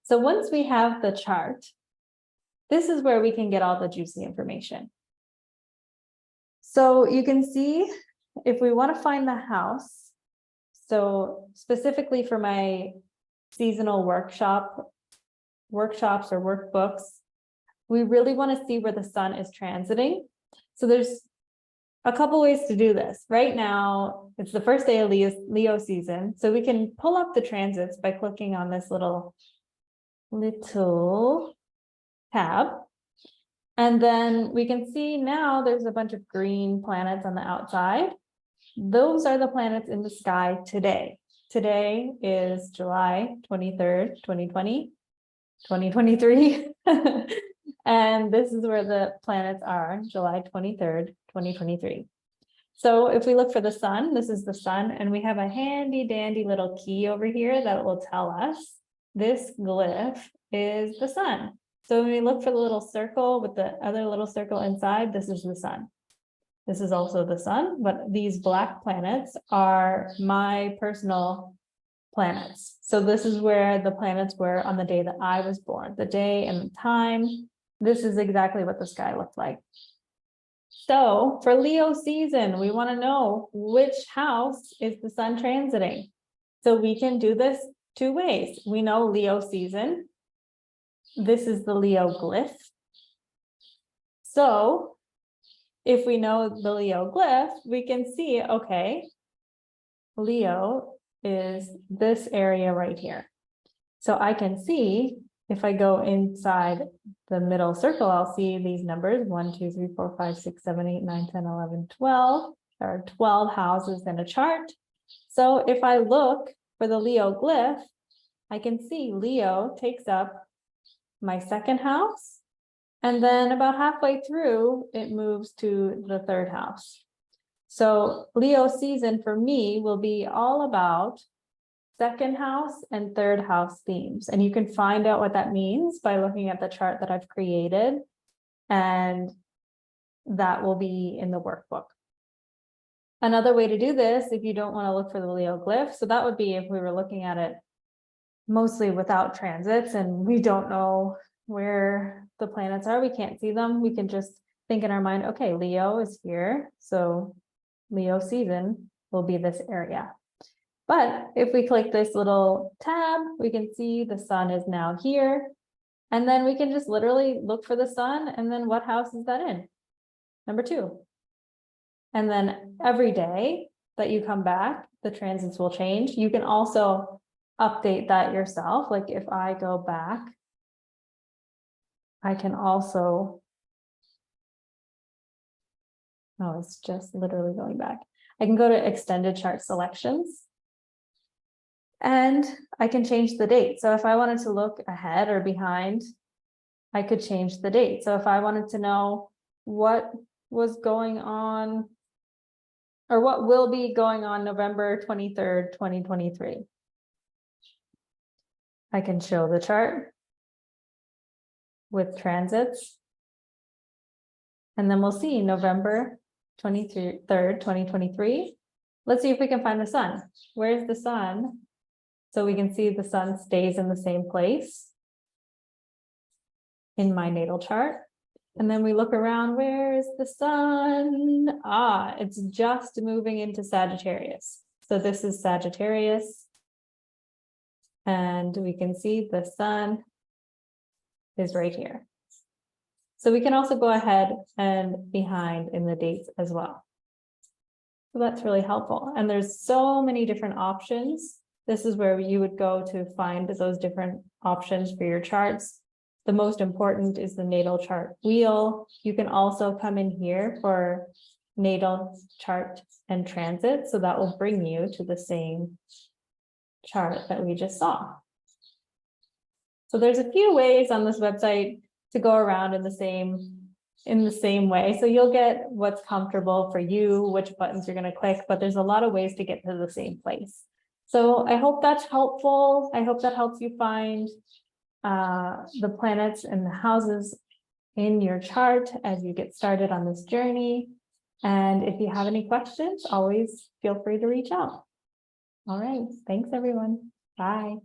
So once we have the chart, this is where we can get all the juicy information. So you can see if we want to find the house, so specifically for my seasonal workshops or workbooks, we really want to see where the sun is transiting. So there's a couple ways to do this. Right now, it's the first day of Leo season. So we can pull up the transits by clicking on this little tab. And then we can see now there's a bunch of green planets on the outside. Those are the planets in the sky today. Today is July 23rd, 2023. And this is where the planets are, July 23rd, 2023. So if we look for the sun, this is the sun, and we have a handy dandy little key over here that will tell us this glyph is the sun. So when we look for the little circle with the other little circle inside, this is the sun. This is also the sun, but these black planets are my personal planets. So this is where the planets were on the day that I was born, the day and the time. This is exactly what the sky looked like. So for Leo season, we want to know which house is the sun transiting. So we can do this two ways. We know Leo season. This is the Leo glyph. So if we know the Leo glyph, we can see, okay, Leo is this area right here. So I can see if I go inside the middle circle, I'll see these numbers 1, 2, 3, 4, 5, 6, 7, 8, 9, 10, 11, 12. There are 12 houses in a chart. So if I look for the Leo glyph, I can see Leo takes up my second house. And then about halfway through, it moves to the third house. So Leo season for me will be all about second house and third house themes. And you can find out what that means by looking at the chart that I've created. And that will be in the workbook. Another way to do this, if you don't want to look for the Leo glyph, so that would be if we were looking at it mostly without transits and we don't know where the planets are, we can't see them. We can just think in our mind, okay, Leo is here. So Leo season will be this area. But if we click this little tab, we can see the sun is now here. And then we can just literally look for the sun. And then what house is that in? Number 2. And then every day that you come back, the transits will change. You can also update that yourself. Like if I go back, I can also, no, it's just literally going back. I can go to extended chart selections. And I can change the date. So if I wanted to look ahead or behind, I could change the date. So if I wanted to know what was going on or what will be going on November 23rd, 2023, I can show the chart with transits. And then we'll see November 23rd, 2023. Let's see if we can find the sun. Where's the sun? So we can see the sun stays in the same place in my natal chart. And then we look around, where is the sun? Ah, it's just moving into Sagittarius. So this is Sagittarius. And we can see the sun is right here. So we can also go ahead and behind in the dates as well. So that's really helpful. And there's so many different options. This is where you would go to find those different options for your charts. The most important is the natal chart wheel. You can also come in here for natal chart and transit. So that will bring you to the same chart that we just saw. So there's a few ways on this website to go around in the same way. So you'll get what's comfortable for you, which buttons you're going to click, but there's a lot of ways to get to the same place. So I hope that's helpful. I hope that helps you find the planets and the houses in your chart as you get started on this journey. And if you have any questions, always feel free to reach out. All right. Thanks, everyone. Bye.